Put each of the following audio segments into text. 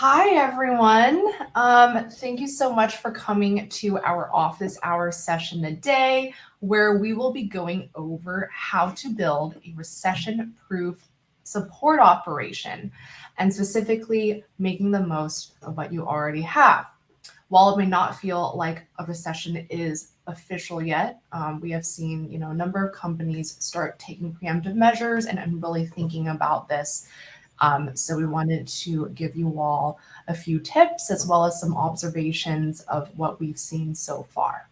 Hi, everyone. Thank you so much for coming to our office hour session today, where we will be going over how to build a recession-proof support operation, and specifically making the most of what you already have. While it may not feel like a recession is official yet, we have seen, a number of companies start taking preemptive measures and really thinking about this. So we wanted to give you all a few tips as well as some observations of what we've seen so far.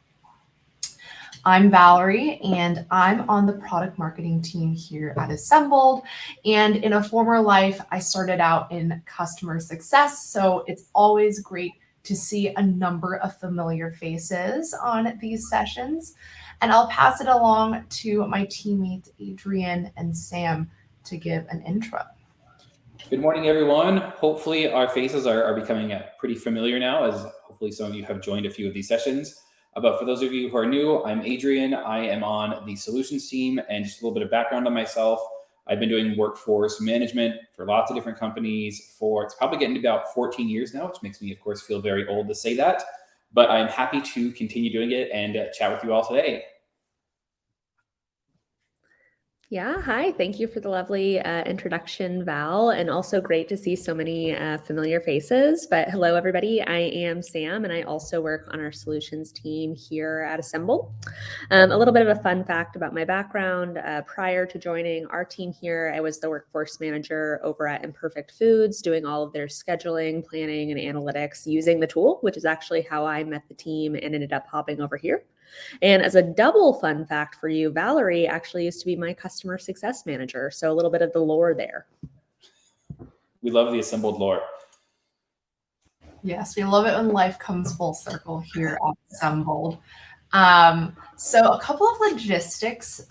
I'm Valerie, and I'm on the product marketing team here at Assembled. And in a former life, I started out in customer success. So it's always great to see a number of familiar faces on these sessions. And I'll pass it along to my teammates, Adrian and Sam, to give an intro. Good morning, everyone. Hopefully our faces are becoming pretty familiar now, as hopefully some of you have joined a few of these sessions. But for those of you who are new, I'm Adrian. I am on the solutions team, and just a little bit of background on myself. I've been doing workforce management for lots of different companies it's probably getting to about 14 years now, which makes me, of course, feel very old to say that. But I'm happy to continue doing it and chat with you all today. Yeah, hi. Thank you for the lovely introduction, Val, and also great to see so many familiar faces. But hello, everybody. I am Sam, and I also work on our solutions team here at Assemble. A little bit of a fun fact about my background. Prior to joining our team here, I was the workforce manager over at Imperfect Foods, doing all of their scheduling, planning, and analytics using the tool, which is actually how I met the team and ended up hopping over here. And as a double fun fact for you, Valerie actually used to be my customer success manager. So a little bit of the lore there. We love the Assembled lore. Yes, we love it when life comes full circle here at Assembled. So a couple of logistics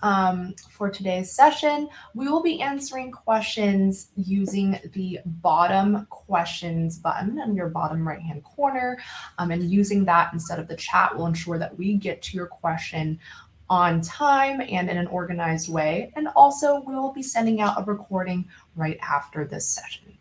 for today's session. We will be answering questions using the bottom questions button in your bottom right-hand corner. And using that instead of the chat will ensure that we get to your question on time and in an organized way. And also we will be sending out a recording right after this session.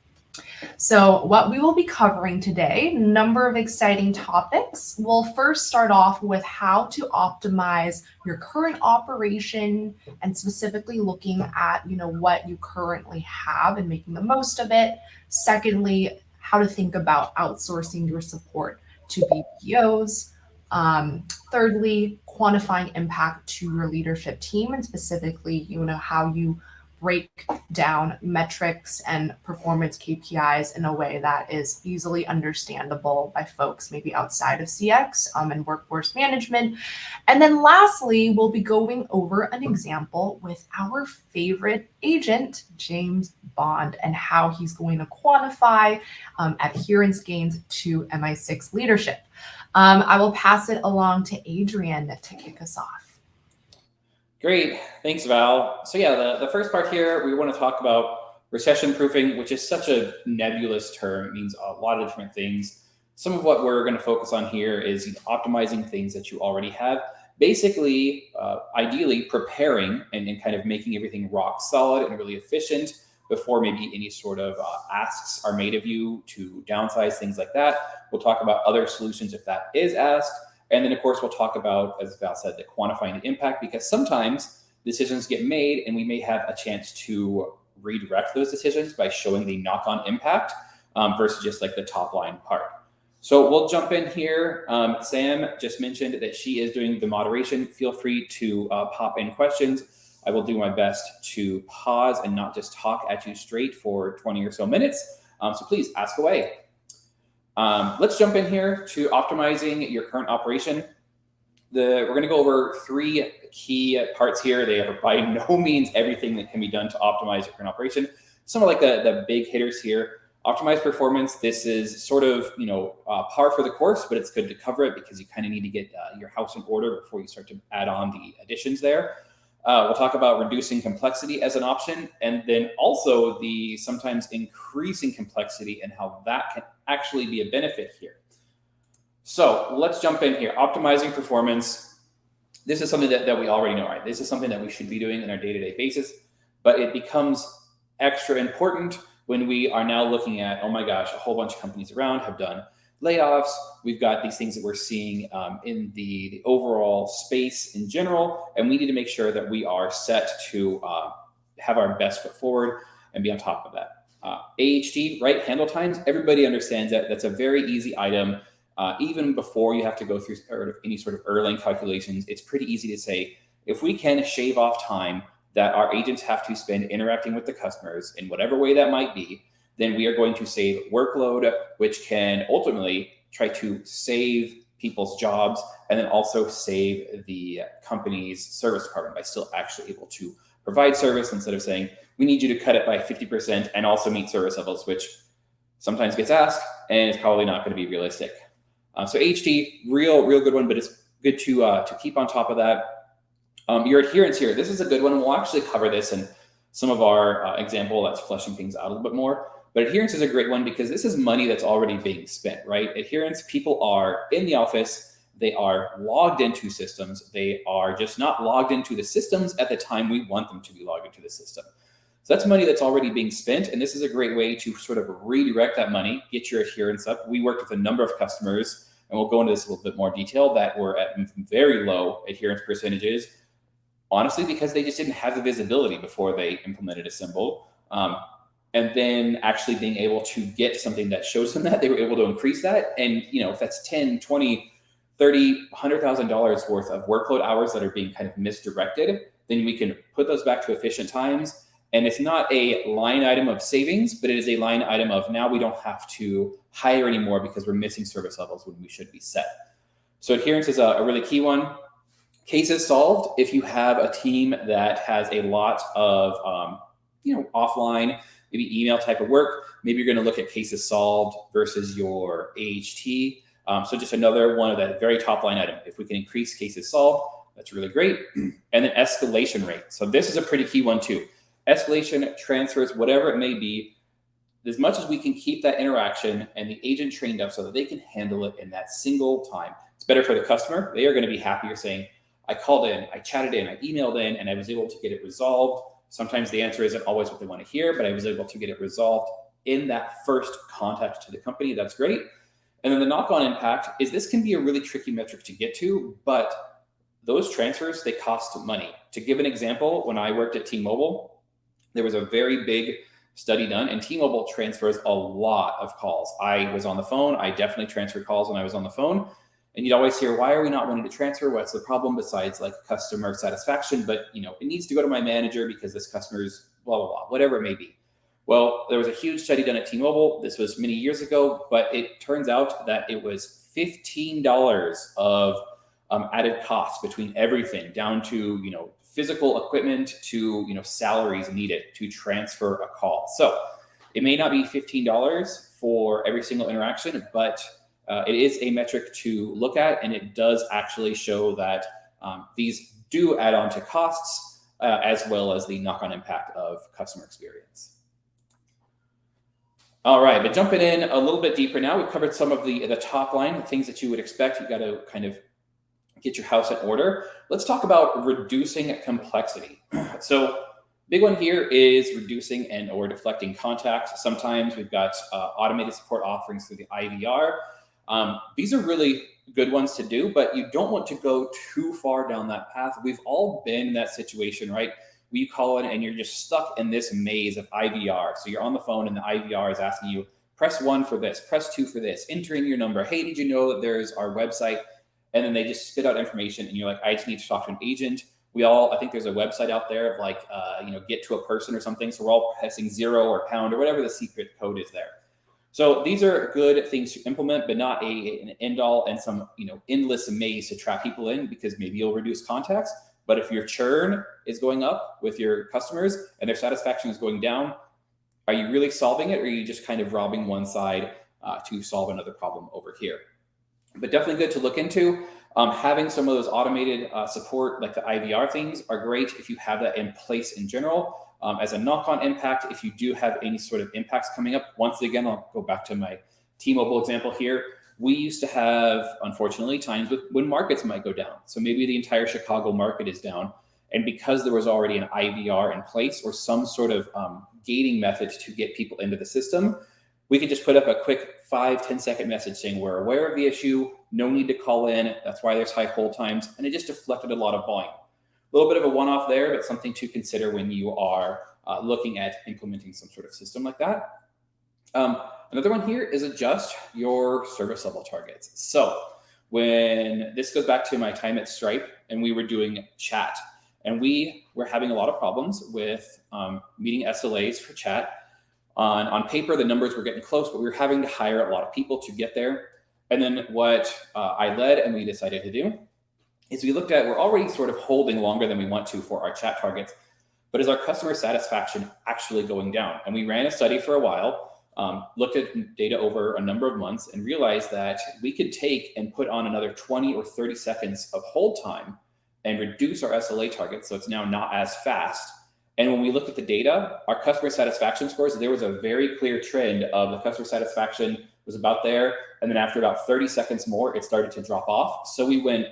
So what we will be covering today, number of exciting topics. We'll first start off with how to optimize your current operation and specifically looking at, what you currently have and making the most of it. Secondly, how to think about outsourcing your support to BPOs. Thirdly, quantifying impact to your leadership team and specifically, how you break down metrics and performance KPIs in a way that is easily understandable by folks maybe outside of CX and workforce management. And then lastly, we'll be going over an example with our favorite agent, James Bond, and how he's going to quantify adherence gains to MI6 leadership. I will pass it along to Adrian to kick us off. Great. Thanks, Val. So yeah, the first part here, we want to talk about recession proofing, which is such a nebulous term. It means a lot of different things. Some of what we're going to focus on here is optimizing things that you already have. Basically, ideally preparing and kind of making everything rock solid and really efficient before maybe any sort of asks are made of you to downsize, things like that. We'll talk about other solutions if that is asked. And then, of course, we'll talk about, as Val said, the quantifying the impact, because sometimes decisions get made and we may have a chance to redirect those decisions by showing the knock-on impact versus just like the top line part. So we'll jump in here. Sam just mentioned that she is doing the moderation. Feel free to pop in questions. I will do my best to pause and not just talk at you straight for 20 or so minutes. So please ask away. Let's jump in here to optimizing your current operation. We're going to go over three key parts here. They are by no means everything that can be done to optimize your current operation. Some are like the big hitters here. Optimize performance. This is sort of, par for the course, but it's good to cover it because you kind of need to get your house in order before you start to add on the additions there. We'll talk about reducing complexity as an option, and then also the sometimes increasing complexity and how that can actually be a benefit here. So let's jump in here. Optimizing performance. This is something that we already know, right? This is something that we should be doing on our day-to-day basis, but it becomes extra important when we are now looking at, oh my gosh, a whole bunch of companies around have done layoffs. We've got these things that we're seeing in the overall space in general, and we need to make sure that we are set to have our best foot forward and be on top of that. AHT, right? Handle times. Everybody understands that. That's a very easy item. Even before you have to go through any sort of Erlang calculations, it's pretty easy to say, if we can shave off time that our agents have to spend interacting with the customers in whatever way that might be, then we are going to save workload, which can ultimately try to save people's jobs and then also save the company's service department by still actually able to provide service instead of saying, we need you to cut it by 50% and also meet service levels, which sometimes gets asked and it's probably not going to be realistic. So HT, real good one, but it's good to keep on top of that. Your adherence here, this is a good one. We'll actually cover this in some of our example that's fleshing things out a little bit more. But adherence is a great one because this is money that's already being spent, right? Adherence, people are in the office, they are logged into systems, they are just not logged into the systems at the time we want them to be logged into the system. So that's money that's already being spent, and this is a great way to sort of redirect that money, get your adherence up. We worked with a number of customers, and we'll go into this a little bit more detail, that were at very low adherence percentages, honestly, because they just didn't have the visibility before they implemented Assemble. And then actually being able to get something that shows them that, they were able to increase that. And if that's 10, 20, 30, $100,000 worth of workload hours that are being kind of misdirected, then we can put those back to efficient times. And it's not a line item of savings, but it is a line item of now we don't have to hire anymore because we're missing service levels when we should be set. So adherence is a really key one. Cases solved, if you have a team that has a lot of offline, maybe email type of work, maybe you're going to look at cases solved versus your AHT. So just another one of that very top line item. If we can increase cases solved, that's really great. And then escalation rate. So this is a pretty key one too. Escalation, transfers, whatever it may be, as much as we can keep that interaction and the agent trained up so that they can handle it in that single time, it's better for the customer. They are going to be happier saying, I called in, I chatted in, I emailed in, and I was able to get it resolved. Sometimes the answer isn't always what they want to hear, but I was able to get it resolved in that first contact to the company. That's great. And then the knock-on impact is this can be a really tricky metric to get to, but those transfers, they cost money. To give an example, when I worked at T-Mobile, there was a very big study done, and T-Mobile transfers a lot of calls. I was on the phone. I definitely transferred calls when I was on the phone. And you'd always hear, why are we not wanting to transfer? What's the problem besides like customer satisfaction? But it needs to go to my manager because this customer's blah, blah, blah, whatever it may be. Well, there was a huge study done at T-Mobile. This was many years ago, but it turns out that it was $15 of added costs between everything down to, physical equipment to, salaries needed to transfer a call. So it may not be $15 for every single interaction, but it is a metric to look at, and it does actually show that these do add on to costs as well as the knock-on impact of customer experience. All right, but jumping in a little bit deeper now, we've covered some of the top line, things that you would expect. You got to kind of get your house in order. Let's talk about reducing complexity. So big one here is reducing or deflecting contacts. Sometimes we've got automated support offerings through the IVR. These are really good ones to do, but you don't want to go too far down that path. We've all been in that situation, right? Where you call in and you're just stuck in this maze of IVR. So you're on the phone and the IVR is asking you, press 1 for this, press 2 for this, enter in your number. Hey, did you know that there's our website? And then they just spit out information and you're like, I just need to talk to an agent. I think there's a website out there of get to a person or something. So we're all pressing 0 or pound or whatever the secret code is there. So these are good things to implement, but not an end all and some endless maze to trap people in, because maybe you'll reduce contacts. But if your churn is going up with your customers and their satisfaction is going down, are you really solving it, or are you just kind of robbing one side to solve another problem over here? But definitely good to look into. Having some of those automated support, like the IVR things, are great if you have that in place in general. As a knock-on impact, if you do have any sort of impacts coming up, once again, I'll go back to my T-Mobile example here. We used to have, unfortunately, times when markets might go down. So maybe the entire Chicago market is down. And because there was already an IVR in place or some sort of gating method to get people into the system. We could just put up a quick 5-10 second message saying we're aware of the issue, no need to call in, that's why there's high hold times, and it just deflected a lot of volume. A little bit of a one-off there, but something to consider when you are looking at implementing some sort of system like that. Another one here is adjust your service level targets. So when this goes back to my time at Stripe and we were doing chat, and we were having a lot of problems with meeting SLAs for chat. On paper, the numbers were getting close, but we were having to hire a lot of people to get there. And then what I led and we decided to do is we looked at, we're already sort of holding longer than we want to for our chat targets, but is our customer satisfaction actually going down? And we ran a study for a while, looked at data over a number of months and realized that we could take and put on another 20 or 30 seconds of hold time and reduce our SLA target. So it's now not as fast. And when we looked at the data, our customer satisfaction scores, there was a very clear trend of the customer satisfaction was about there. And then after about 30 seconds more, it started to drop off. So we went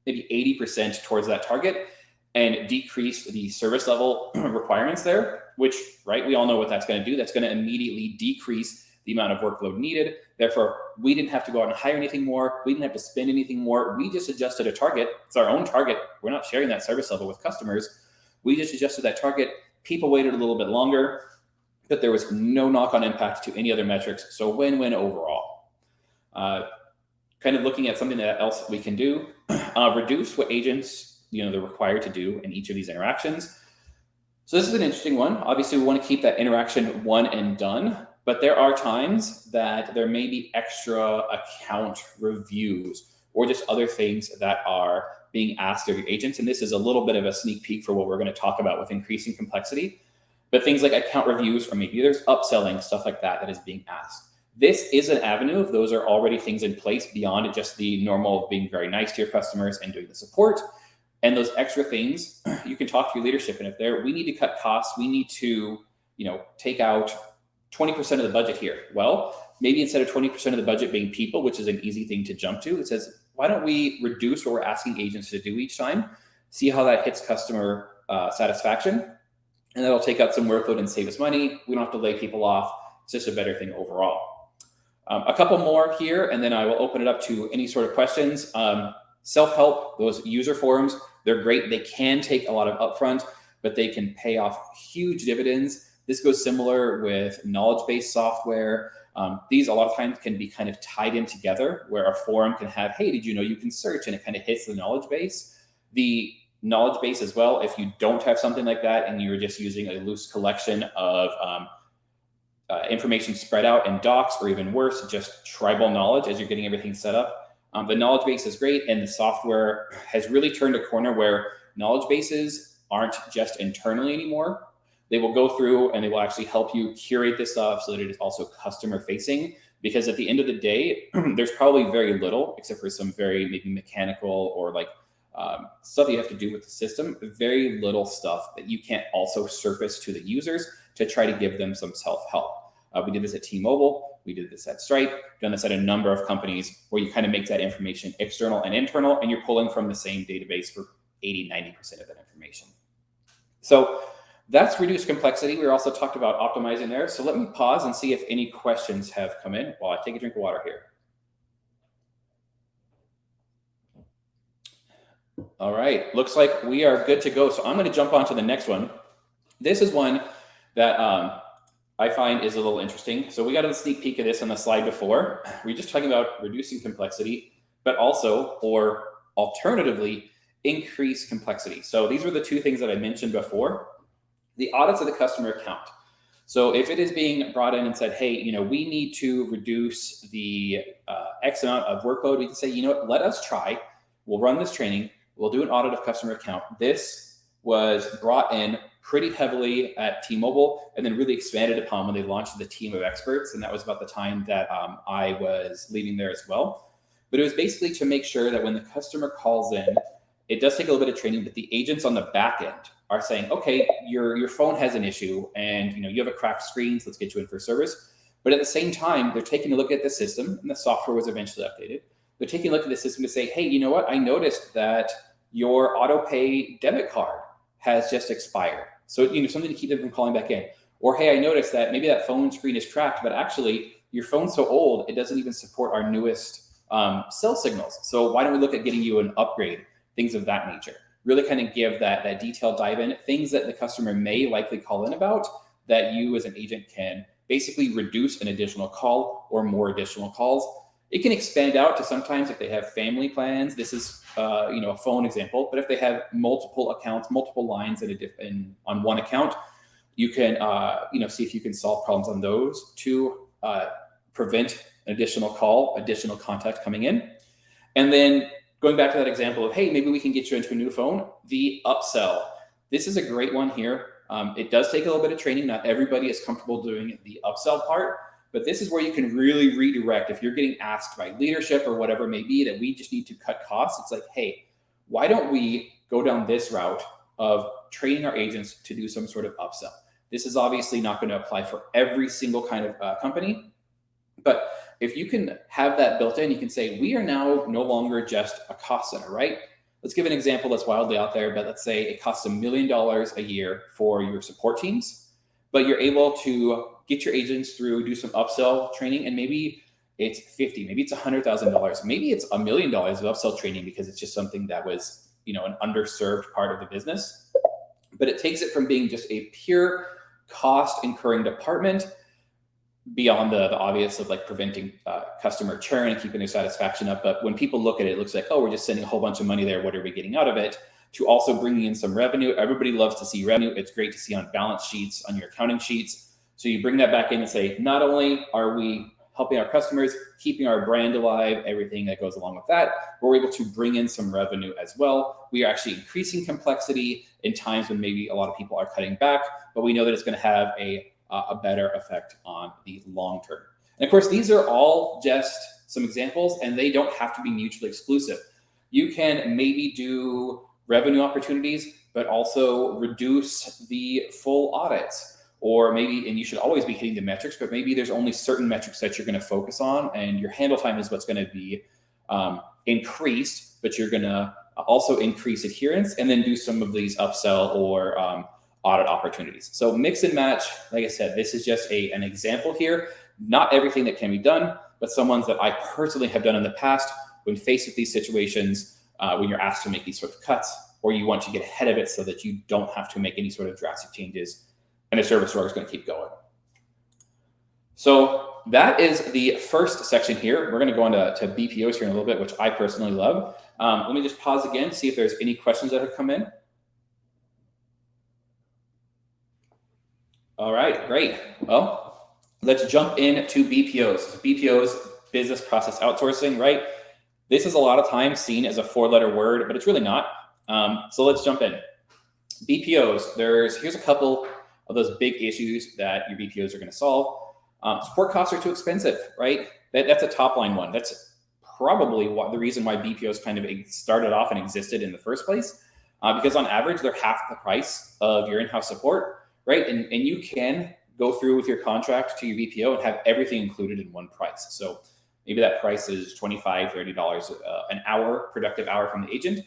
maybe 80% towards that target and decreased the service level requirements there, which, right, we all know what that's going to do. That's going to immediately decrease the amount of workload needed. Therefore, we didn't have to go out and hire anything more. We didn't have to spend anything more. We just adjusted a target. It's our own target. We're not sharing that service level with customers. We just adjusted that target. People waited a little bit longer, but there was no knock-on impact to any other metrics. So win-win overall. Kind of looking at something else we can do, reduce what agents, they're required to do in each of these interactions. So this is an interesting one. Obviously, we want to keep that interaction one and done, but there are times that there may be extra account reviews or just other things that are being asked of your agents. And this is a little bit of a sneak peek for what we're going to talk about with increasing complexity. But things like account reviews, or maybe there's upselling, stuff like that is being asked. This is an avenue if those are already things in place beyond just the normal being very nice to your customers and doing the support. And those extra things, you can talk to your leadership. And if we need to cut costs, we need to, take out 20% of the budget here. Well, maybe instead of 20% of the budget being people, which is an easy thing to jump to, it says, why don't we reduce what we're asking agents to do each time, see how that hits customer satisfaction, and that'll take out some workload and save us money. We don't have to lay people off. It's just a better thing overall. A couple more here, and then I will open it up to any sort of questions. Self-help, those user forums, they're great. They can take a lot of upfront, but they can pay off huge dividends. This goes similar with knowledge-based software. These a lot of times can be kind of tied in together, where a forum can have, hey, did you know you can search? And it kind of hits the knowledge base. The knowledge base as well, if you don't have something like that and you're just using a loose collection of information spread out in docs, or even worse, just tribal knowledge as you're getting everything set up. The knowledge base is great, and the software has really turned a corner where knowledge bases aren't just internally anymore. They will go through and they will actually help you curate this stuff so that it is also customer facing, because at the end of the day, there's probably very little, except for some very maybe mechanical or like stuff you have to do with the system, very little stuff that you can't also surface to the users to try to give them some self-help. We did this at T-Mobile, we did this at Stripe, done this at a number of companies where you kind of make that information external and internal, and you're pulling from the same database for 80-90% of that information. So that's reduced complexity. We also talked about optimizing there. So let me pause and see if any questions have come in while I take a drink of water here. All right, looks like we are good to go. So I'm going to jump on to the next one. This is one that I find is a little interesting. So we got a sneak peek of this on the slide before. We're just talking about reducing complexity, but also, or alternatively, increase complexity. So these were the two things that I mentioned before. The audits of the customer account. So if it is being brought in and said, hey, we need to reduce the X amount of workload, we can say, let us try. We'll run this training. We'll do an audit of customer account. This was brought in pretty heavily at T-Mobile and then really expanded upon when they launched the team of experts. And that was about the time that I was leaving there as well. But it was basically to make sure that when the customer calls in, it does take a little bit of training, but the agents on the back end are saying, okay, your phone has an issue and you have a cracked screen, so let's get you in for service. But at the same time, they're taking a look at the system, and the software was eventually updated. They're taking a look at the system to say, hey, you know what? I noticed that your auto pay debit card has just expired. So something to keep them from calling back in. Or, hey, I noticed that maybe that phone screen is cracked, but actually your phone's so old, it doesn't even support our newest cell signals. So why don't we look at getting you an upgrade, things of that nature. Really kind of give that detailed dive in, things that the customer may likely call in about that you as an agent can basically reduce an additional call or more additional calls. It can expand out to sometimes if they have family plans. This is a phone example, but if they have multiple accounts, multiple lines on one account, you can see if you can solve problems on those to prevent an additional call, additional contact coming in. And then going back to that example of, hey, maybe we can get you into a new phone, the upsell. This is a great one here. It does take a little bit of training. Not everybody is comfortable doing the upsell part, but this is where you can really redirect. If you're getting asked by leadership or whatever it may be that we just need to cut costs, it's like, hey, why don't we go down this route of training our agents to do some sort of upsell? This is obviously not going to apply for every single kind of company, but if you can have that built in, you can say, we are now no longer just a cost center, right? Let's give an example that's wildly out there, but let's say it costs $1 million a year for your support teams, but you're able to get your agents through, do some upsell training, and maybe it's 50, maybe it's $100,000, maybe it's $1 million of upsell training because it's just something that was, an underserved part of the business. But it takes it from being just a pure cost incurring department beyond the obvious of like preventing customer churn and keeping their satisfaction up. But when people look at it, it looks like, oh, we're just sending a whole bunch of money there. What are we getting out of it? To also bringing in some revenue. Everybody loves to see revenue. It's great to see on balance sheets, on your accounting sheets. So you bring that back in and say, not only are we helping our customers, keeping our brand alive, everything that goes along with that, but we're able to bring in some revenue as well. We are actually increasing complexity in times when maybe a lot of people are cutting back, but we know that it's going to have a better effect on the long term. And of course, these are all just some examples, and they don't have to be mutually exclusive. You can maybe do revenue opportunities, but also reduce the full audits. Or maybe, and you should always be hitting the metrics, but maybe there's only certain metrics that you're going to focus on, and your handle time is what's going to be increased, but you're going to also increase adherence and then do some of these upsell or audit opportunities. So mix and match, like I said, this is just an example here. Not everything that can be done, but some ones that I personally have done in the past when faced with these situations, when you're asked to make these sort of cuts, or you want to get ahead of it so that you don't have to make any sort of drastic changes, and the service org is going to keep going. So that is the first section here. We're going to go into BPOs here in a little bit, which I personally love. Let me just pause again, see if there's any questions that have come in. All right, great. Well, let's jump into BPOs. So BPOs, business process outsourcing, right? This is a lot of times seen as a four-letter word, but it's really not. So let's jump in. BPOs, here's a couple of those big issues that your BPOs are going to solve. Support costs are too expensive, right? That's a top line one. That's probably the reason why BPOs kind of started off and existed in the first place, because on average, they're half the price of your in-house support, right? And you can go through with your contract to your BPO and have everything included in one price. So maybe that price is $25, $30 an hour, productive hour from the agent.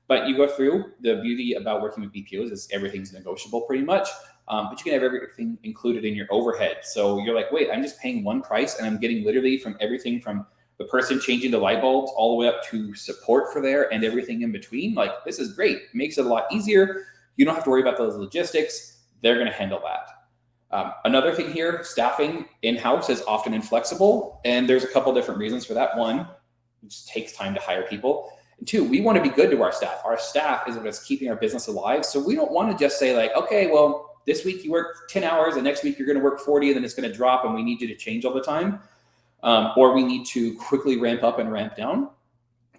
But you go through, the beauty about working with BPOs is everything's negotiable pretty much. But you can have everything included in your overhead. So you're like, wait, I'm just paying one price and I'm getting literally from everything from the person changing the light bulbs all the way up to support for there and everything in between. Like, this is great. It makes it a lot easier. You don't have to worry about those logistics. They're going to handle that. Another thing here, staffing in-house is often inflexible. And there's a couple different reasons for that. One, it just takes time to hire people. And two, we want to be good to our staff. Our staff is what's keeping our business alive. So we don't want to just say like, okay, well, this week you work 10 hours and next week you're going to work 40 and then it's going to drop and we need you to change all the time. Or we need to quickly ramp up and ramp down.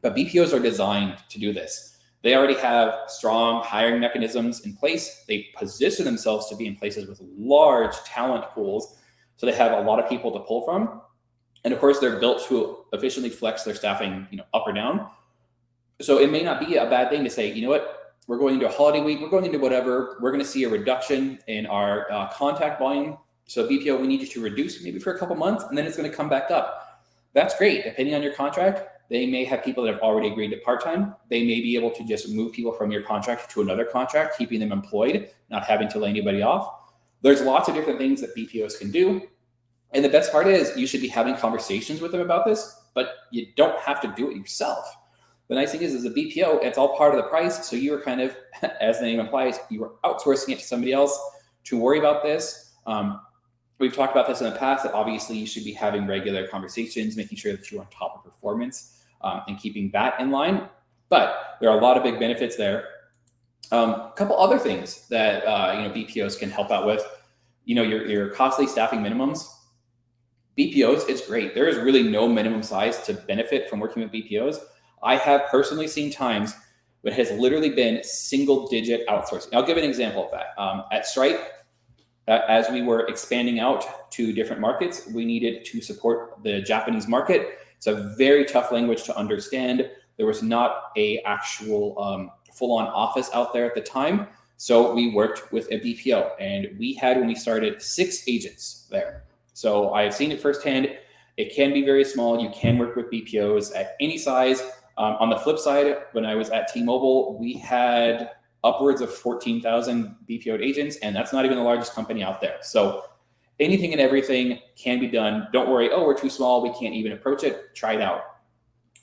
But BPOs are designed to do this. They already have strong hiring mechanisms in place. They position themselves to be in places with large talent pools. So they have a lot of people to pull from. And of course, they're built to efficiently flex their staffing, up or down. So it may not be a bad thing to say, you know what, we're going into a holiday week, we're going into whatever, we're going to see a reduction in our contact volume. So BPO, we need you to reduce maybe for a couple months, and then it's going to come back up. That's great. Depending on your contract, they may have people that have already agreed to part-time. They may be able to just move people from your contract to another contract, keeping them employed, not having to lay anybody off. There's lots of different things that BPOs can do. And the best part is you should be having conversations with them about this, but you don't have to do it yourself. The nice thing is, as a BPO, it's all part of the price. So you are kind of, as the name implies, you are outsourcing it to somebody else to worry about this. We've talked about this in the past, that obviously you should be having regular conversations, making sure that you're on top of performance and keeping that in line. But there are a lot of big benefits there. A couple other things that BPOs can help out with, your costly staffing minimums. BPOs, it's great. There is really no minimum size to benefit from working with BPOs. I have personally seen times when it has literally been single-digit outsourcing. I'll give an example of that. At Stripe, as we were expanding out to different markets, we needed to support the Japanese market. It's a very tough language to understand. There was not a actual full-on office out there at the time. So we worked with a BPO, and we had, when we started, 6 agents there. So I've seen it firsthand. It can be very small. You can work with BPOs at any size. On the flip side, when I was at T-Mobile, we had upwards of 14,000 BPO agents, and that's not even the largest company out there. So anything and everything can be done. Don't worry, oh, we're too small, we can't even approach it. Try it out.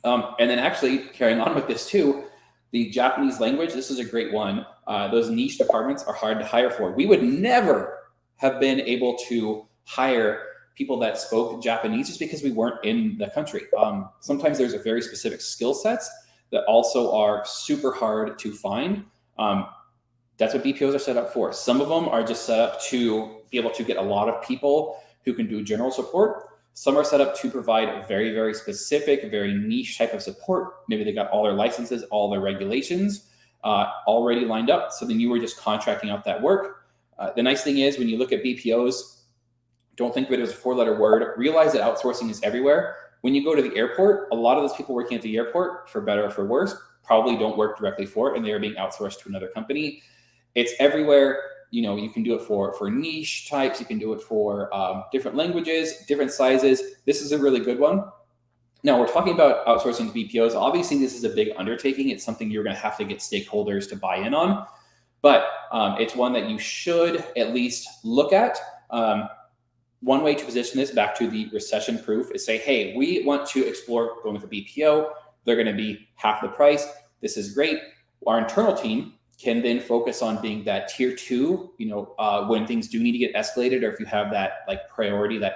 And then actually carrying on with this too, the Japanese language, this is a great one. Those niche departments are hard to hire for. We would never have been able to hire people that spoke Japanese just because we weren't in the country. Sometimes there's a very specific skill sets that also are super hard to find. That's what BPOs are set up for. Some of them are just set up to be able to get a lot of people who can do general support. Some are set up to provide a very, very specific, very niche type of support. Maybe they got all their licenses, all their regulations already lined up. So then you were just contracting out that work. The nice thing is, when you look at BPOs, don't think of it as a 4-letter word. Realize that outsourcing is everywhere. When you go to the airport, a lot of those people working at the airport, for better or for worse, probably don't work directly for it, and they are being outsourced to another company. It's everywhere. You can do it for niche types. You can do it for different languages, different sizes. This is a really good one. Now, we're talking about outsourcing to BPOs. Obviously, this is a big undertaking. It's something you're going to have to get stakeholders to buy in on, but it's one that you should at least look at. One way to position this, back to the recession proof, is say, hey, we want to explore going with a BPO. They're going to be half the price. This is great. Our internal team can then focus on being that tier 2, when things do need to get escalated, or if you have that like priority, that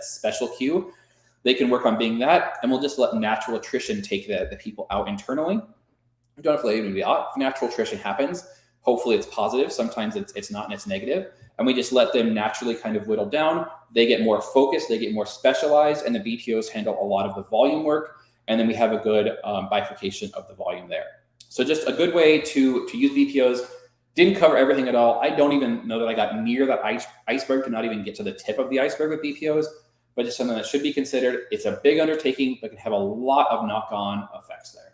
special queue, they can work on being that. And we'll just let natural attrition take the people out internally. You don't have to let anybody out. If natural attrition happens, hopefully it's positive. Sometimes it's not, and it's negative. And we just let them naturally kind of whittle down. They get more focused, they get more specialized, and the BPOs handle a lot of the volume work. And then we have a good bifurcation of the volume there. So just a good way to use BPOs. Didn't cover everything at all. I don't even know that I got near that iceberg to not even get to the tip of the iceberg with BPOs, but just something that should be considered. It's a big undertaking, but can have a lot of knock-on effects there.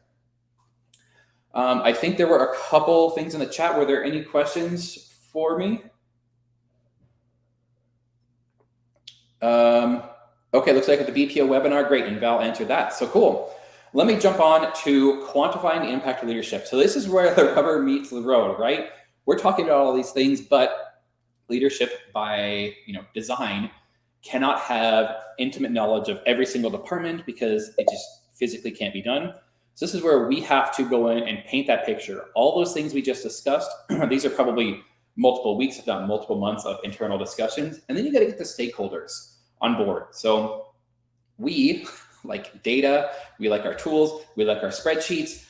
I think there were a couple things in the chat. Were there any questions for me? Okay, looks like at the BPO webinar, great, and Val answered that. So cool. Let me jump on to quantifying the impact of leadership. So this is where the rubber meets the road, right? We're talking about all these things, but leadership by design cannot have intimate knowledge of every single department because it just physically can't be done. So this is where we have to go in and paint that picture. All those things we just discussed, these are probably multiple weeks, if not multiple months of internal discussions. And then you got to get the stakeholders on board. So we like data, we like our tools, we like our spreadsheets.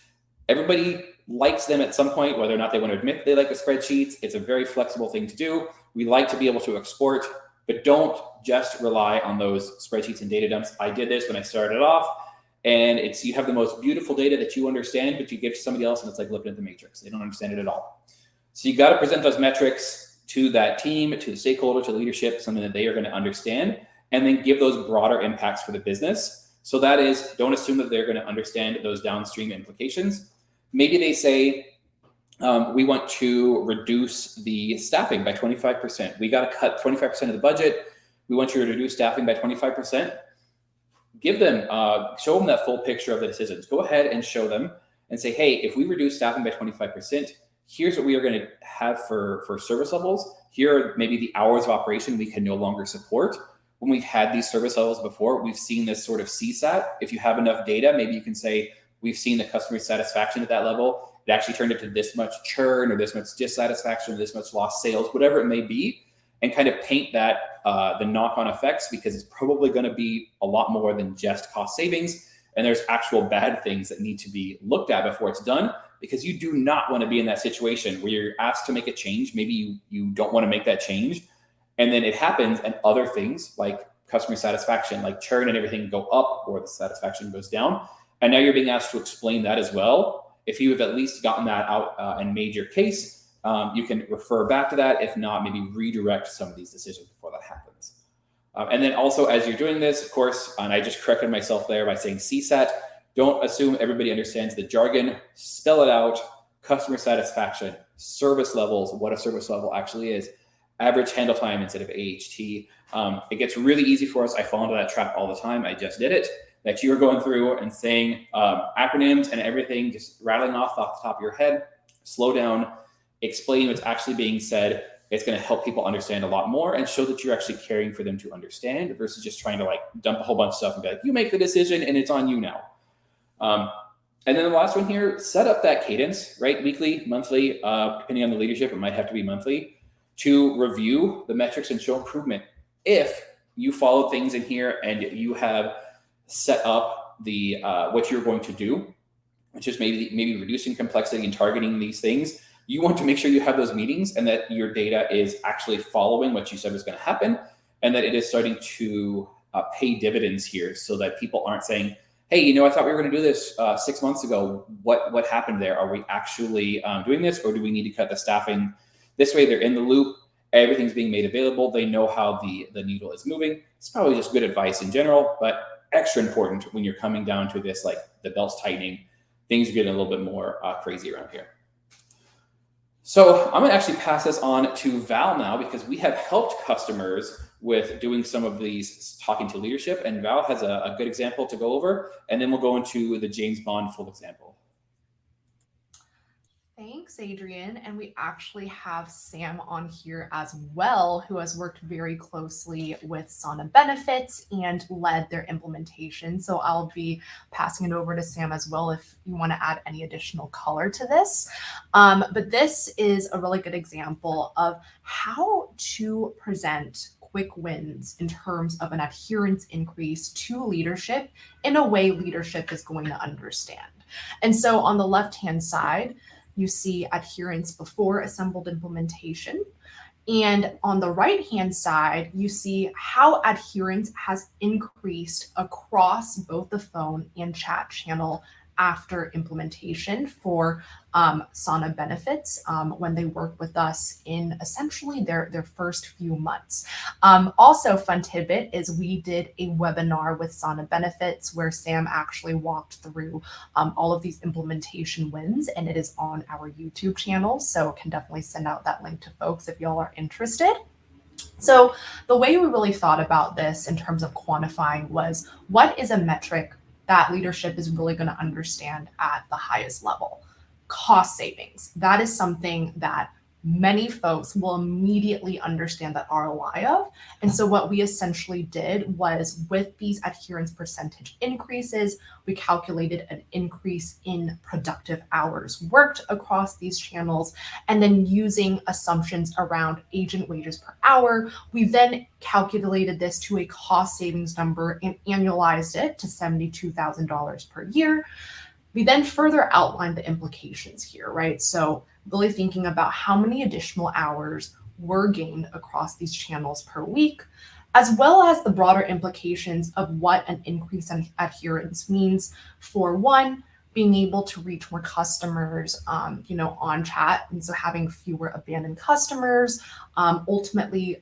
Everybody likes them at some point, whether or not they want to admit they like the spreadsheets. It's a very flexible thing to do. We like to be able to export, but don't just rely on those spreadsheets and data dumps. I did this when I started off, and you have the most beautiful data that you understand, but you give to somebody else and it's like looking at the matrix. They don't understand it at all. So you got to present those metrics to that team, to the stakeholder, to leadership, something that they are going to understand, and then give those broader impacts for the business. So that is, don't assume that they're going to understand those downstream implications. Maybe they say, we want to reduce the staffing by 25%. We got to cut 25% of the budget. We want you to reduce staffing by 25%. Give them, show them that full picture of the decisions. Go ahead and show them and say, hey, if we reduce staffing by 25%, here's what we are going to have for service levels. Here are maybe the hours of operation we can no longer support. When we've had these service levels before, we've seen this sort of CSAT. If you have enough data, maybe you can say, we've seen the customer satisfaction at that level. It actually turned into this much churn or this much dissatisfaction, or this much lost sales, whatever it may be, and kind of paint that the knock-on effects, because it's probably going to be a lot more than just cost savings. And there's actual bad things that need to be looked at before it's done, because you do not want to be in that situation where you're asked to make a change. Maybe you don't want to make that change. And then it happens, and other things like customer satisfaction, like churn and everything, go up, or the satisfaction goes down. And now you're being asked to explain that as well. If you have at least gotten that out and made your case, you can refer back to that. If not, maybe redirect some of these decisions before that happens. And then also, as you're doing this, of course, and I just corrected myself there by saying CSAT, don't assume everybody understands the jargon. Spell it out. Customer satisfaction, service levels, what a service level actually is, average handle time instead of AHT. It gets really easy for us. I fall into that trap all the time. I just did it. That you're going through and saying acronyms and everything, just rattling off the top of your head. Slow down, explain what's actually being said. It's going to help people understand a lot more and show that you're actually caring for them to understand, versus just trying to like dump a whole bunch of stuff and be like, you make the decision and it's on you now. And then the last one here, set up that cadence, right? Weekly, monthly, depending on the leadership, it might have to be monthly, to review the metrics and show improvement. If you follow things in here and you have set up the what you're going to do, which is maybe reducing complexity and targeting these things, you want to make sure you have those meetings and that your data is actually following what you said was going to happen, and that it is starting to pay dividends here, so that people aren't saying, hey, I thought we were going to do this 6 months ago. What happened there? Are we actually doing this, or do we need to cut the staffing? This way they're in the loop. Everything's being made available. They know how the needle is moving. It's probably just good advice in general, but extra important when you're coming down to this, like the belt's tightening, things are getting a little bit more crazy around here. So I'm going to actually pass this on to Val now, because we have helped customers with doing some of these talking to leadership, and Val has a good example to go over, and then we'll go into the James Bond full example. Thanks, Adrian. And we actually have Sam on here as well, who has worked very closely with Sana Benefits and led their implementation. So I'll be passing it over to Sam as well if you want to add any additional color to this. But this is a really good example of how to present quick wins in terms of an adherence increase to leadership in a way leadership is going to understand. And so on the left-hand side, you see adherence before assembled implementation. And on the right-hand side, you see how adherence has increased across both the phone and chat channel after implementation for Sana Benefits when they work with us in essentially their first few months. Also, fun tidbit is we did a webinar with Sana Benefits where Sam actually walked through all of these implementation wins, and it is on our YouTube channel. So can definitely send out that link to folks if y'all are interested. So the way we really thought about this in terms of quantifying was, what is a metric that leadership is really going to understand at the highest level? Cost savings. That is something that many folks will immediately understand that ROI of. And so what we essentially did was, with these adherence percentage increases, we calculated an increase in productive hours worked across these channels. And then using assumptions around agent wages per hour, we then calculated this to a cost savings number and annualized it to $72,000 per year. We then further outlined the implications here, right? So really thinking about how many additional hours were gained across these channels per week, as well as the broader implications of what an increase in adherence means for, one, being able to reach more customers, on chat, and so having fewer abandoned customers, ultimately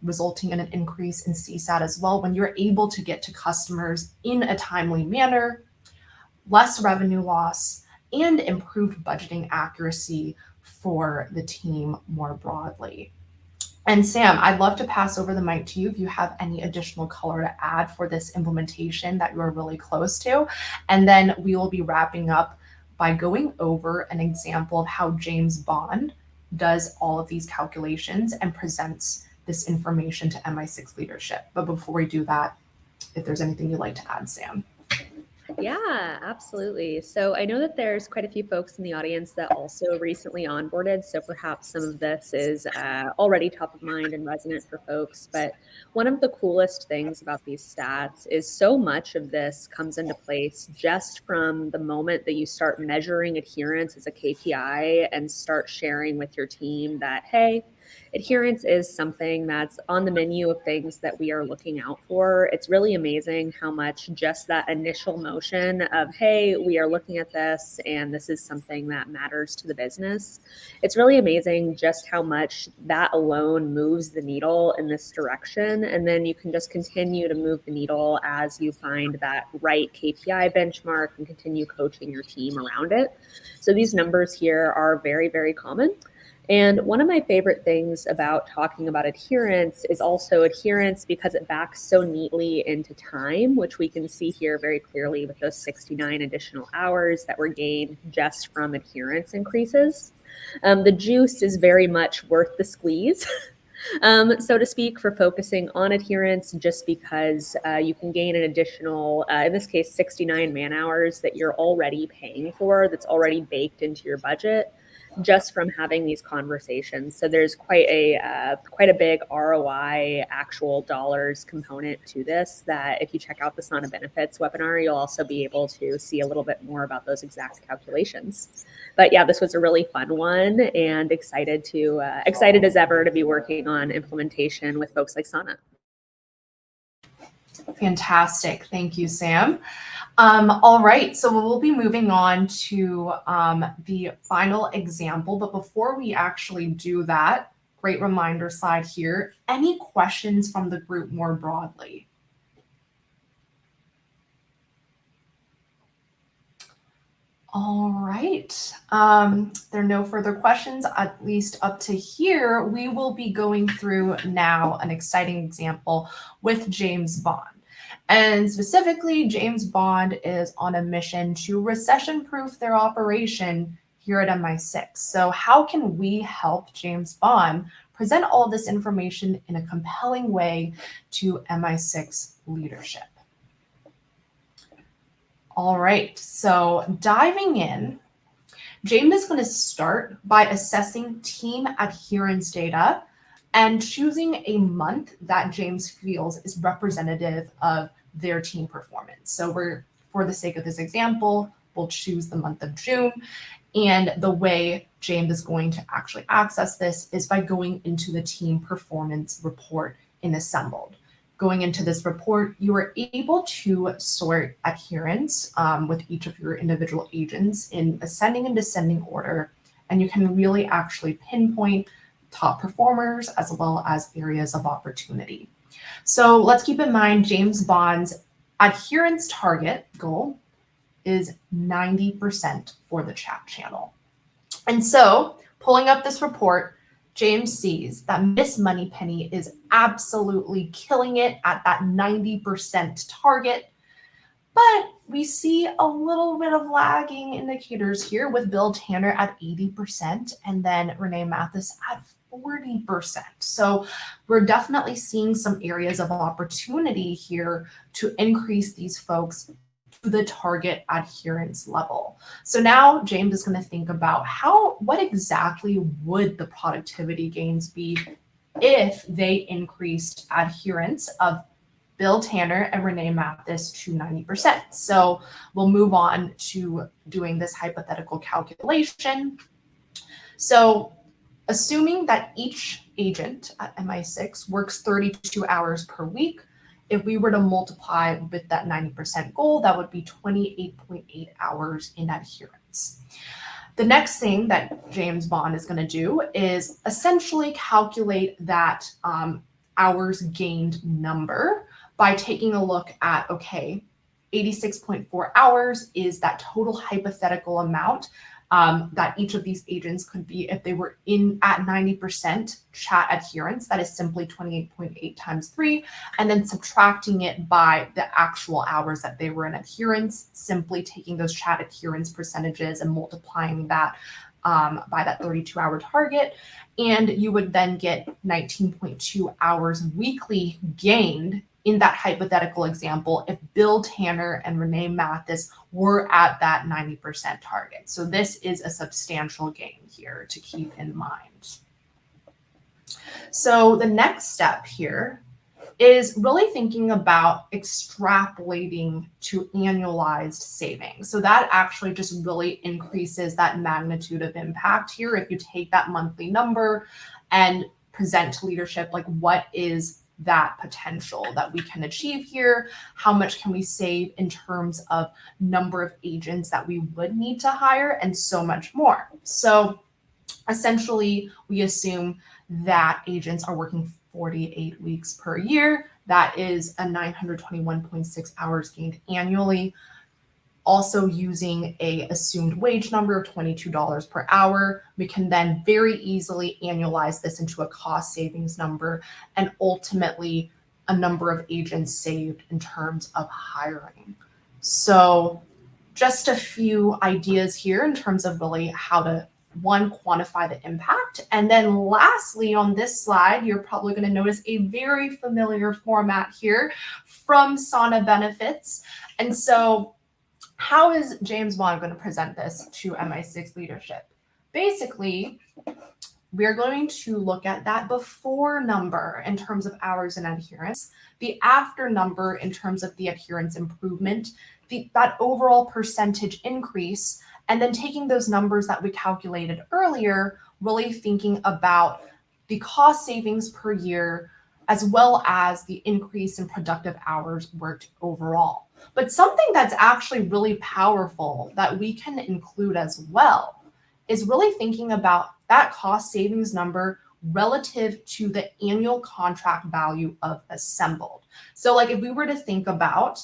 resulting in an increase in CSAT as well when you're able to get to customers in a timely manner, less revenue loss, and improved budgeting accuracy for the team more broadly. And Sam, I'd love to pass over the mic to you if you have any additional color to add for this implementation that you're really close to. And then we will be wrapping up by going over an example of how James Bond does all of these calculations and presents this information to MI6 leadership. But before we do that, if there's anything you'd like to add, Sam. Yeah, absolutely. So I know that there's quite a few folks in the audience that also recently onboarded. So perhaps some of this is already top of mind and resonant for folks. But one of the coolest things about these stats is so much of this comes into place just from the moment that you start measuring adherence as a KPI and start sharing with your team that, hey, adherence is something that's on the menu of things that we are looking out for. It's really amazing how much just that initial motion of, hey, we are looking at this and this is something that matters to the business. It's really amazing just how much that alone moves the needle in this direction. And then you can just continue to move the needle as you find that right KPI benchmark and continue coaching your team around it. So these numbers here are very, very common. And one of my favorite things about talking about adherence is also adherence because it backs so neatly into time, which we can see here very clearly with those 69 additional hours that were gained just from adherence increases. The juice is very much worth the squeeze. So to speak, for focusing on adherence, just because you can gain an additional, in this case, 69 man hours that you're already paying for, that's already baked into your budget, just from having these conversations. So there's quite a big ROI, actual dollars component to this, that if you check out the Sana Benefits webinar, you'll also be able to see a little bit more about those exact calculations. But yeah, this was a really fun one, and excited as ever to be working on implementation with folks like Sana. Fantastic. Thank you, Sam. All right, so we'll be moving on to the final example. But before we actually do that, great reminder slide here. Any questions from the group more broadly? All right. There are no further questions, at least up to here. We will be going through now an exciting example with James Bond. And specifically, James Bond is on a mission to recession-proof their operation here at MI6. So how can we help James Bond present all this information in a compelling way to MI6 leadership? All right, so diving in, James is going to start by assessing team adherence data and choosing a month that James feels is representative of their team performance. So for the sake of this example, we'll choose the month of June. And the way James is going to actually access this is by going into the team performance report in Assembled. Going into this report, you are able to sort adherence with each of your individual agents in ascending and descending order. And you can really actually pinpoint top performers as well as areas of opportunity. So let's keep in mind James Bond's adherence target goal is 90% for the chat channel. And so pulling up this report, James sees that Miss Moneypenny is absolutely killing it at that 90% target. But we see a little bit of lagging indicators here with Bill Tanner at 80% and then Renee Mathis at 40%. So we're definitely seeing some areas of opportunity here to increase these folks to the target adherence level. So now James is going to think about what exactly would the productivity gains be if they increased adherence of Bill Tanner and Renee Mathis to 90%. So we'll move on to doing this hypothetical calculation. So assuming that each agent at MI6 works 32 hours per week, if we were to multiply with that 90% goal, that would be 28.8 hours in adherence. The next thing that James Bond is going to do is essentially calculate that hours gained number by taking a look at, okay, 86.4 hours is that total hypothetical amount that each of these agents could be, if they were in at 90% chat adherence, that is simply 28.8 times 3, and then subtracting it by the actual hours that they were in adherence, simply taking those chat adherence percentages and multiplying that by that 32-hour target, and you would then get 19.2 hours weekly gained in that hypothetical example if Bill Tanner and Renee Mathis were at that 90% target. So this is a substantial gain here to keep in mind. So the next step here is really thinking about extrapolating to annualized savings. So that actually just really increases that magnitude of impact here. If you take that monthly number and present to leadership, like what is that potential that we can achieve here? How much can we save in terms of number of agents that we would need to hire, and so much more. So essentially, we assume that agents are working 48 weeks per year. That is a 921.6 hours gained annually. Also using a assumed wage number of $22 per hour, we can then very easily annualize this into a cost savings number and ultimately a number of agents saved in terms of hiring. So just a few ideas here in terms of really how to, one, quantify the impact. And then lastly, on this slide, you're probably going to notice a very familiar format here from Sana Benefits. And so how is James Bond going to present this to MI6 leadership? Basically, we're going to look at that before number in terms of hours and adherence, the after number in terms of the adherence improvement, that overall percentage increase, and then taking those numbers that we calculated earlier, really thinking about the cost savings per year, as well as the increase in productive hours worked overall. But something that's actually really powerful that we can include as well is really thinking about that cost savings number relative to the annual contract value of assembled. So like if we were to think about,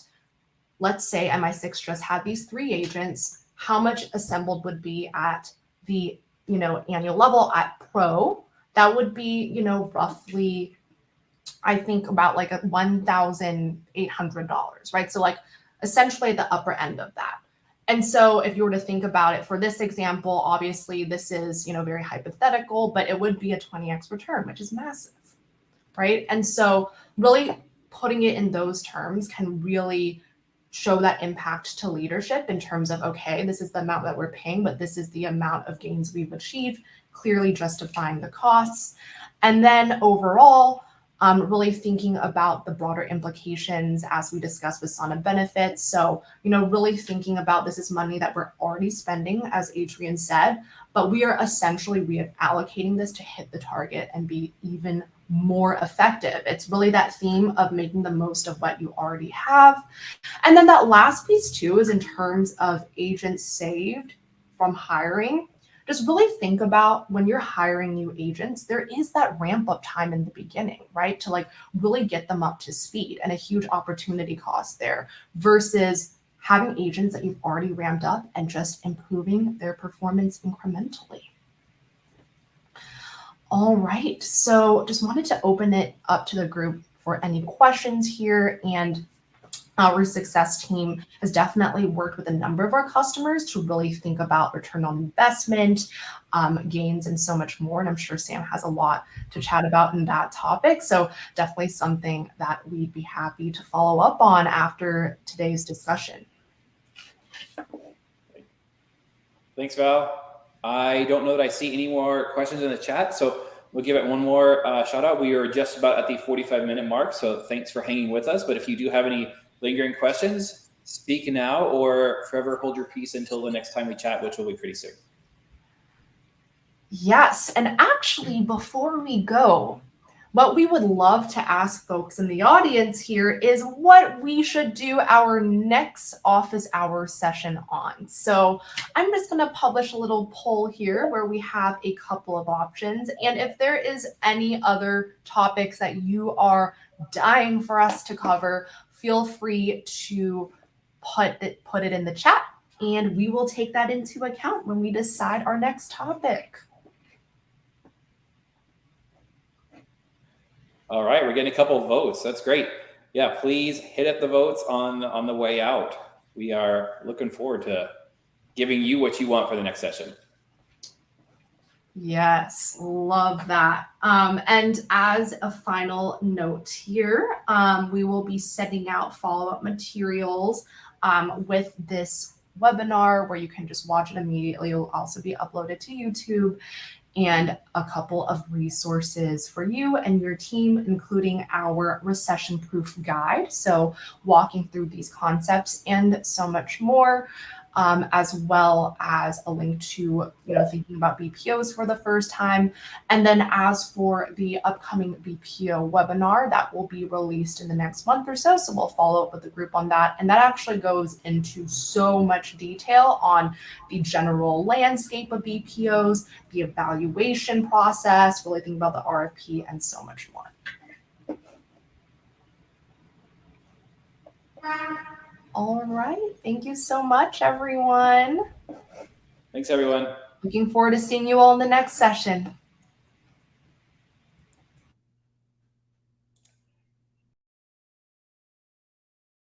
let's say MI6 just had these 3 agents, how much assembled would be at the annual level at pro? That would be roughly, I think, about like $1,800, right? So like essentially the upper end of that. And so if you were to think about it for this example, obviously this is very hypothetical, but it would be a 20x return, which is massive, right? And so really putting it in those terms can really show that impact to leadership in terms of, okay, this is the amount that we're paying, but this is the amount of gains we've achieved, clearly justifying the costs. And then overall, really thinking about the broader implications as we discussed with Sana Benefits. So, really thinking about this is money that we're already spending, as Adrian said, but we are essentially reallocating this to hit the target and be even more effective. It's really that theme of making the most of what you already have. And then that last piece too is in terms of agents saved from hiring. Just really think about when you're hiring new agents, there is that ramp up time in the beginning, right? To like really get them up to speed, and a huge opportunity cost there versus having agents that you've already ramped up and just improving their performance incrementally. All right, so just wanted to open it up to the group for any questions here. And our success team has definitely worked with a number of our customers to really think about return on investment, gains, and so much more. And I'm sure Sam has a lot to chat about in that topic. So definitely something that we'd be happy to follow up on after today's discussion. Thanks, Val. I don't know that I see any more questions in the chat, so we'll give it one more shout out. We are just about at the 45-minute mark, so thanks for hanging with us. But if you do have any lingering questions, speak now or forever hold your peace until the next time we chat, which will be pretty soon. Yes, and actually before we go, what we would love to ask folks in the audience here is what we should do our next office hours session on. So I'm just going to publish a little poll here where we have a couple of options. And if there is any other topics that you are dying for us to cover, feel free to put it in the chat And we will take that into account when we decide our next topic. All right, we're getting a couple of votes. That's great. Yeah, please hit up the votes on the way out. We are looking forward to giving you what you want for the next session. Yes, love that. And as a final note here, we will be sending out follow-up materials with this webinar where you can just watch it immediately. It will also be uploaded to YouTube, and a couple of resources for you and your team, including our recession-proof guide. So walking through these concepts and so much more. As well as a link to, thinking about BPOs for the first time. And then as for the upcoming BPO webinar, that will be released in the next month or so. So we'll follow up with the group on that. And that actually goes into so much detail on the general landscape of BPOs, the evaluation process, really thinking about the RFP, and so much more. All right. Thank you so much, everyone. Thanks, everyone. Looking forward to seeing you all in the next session.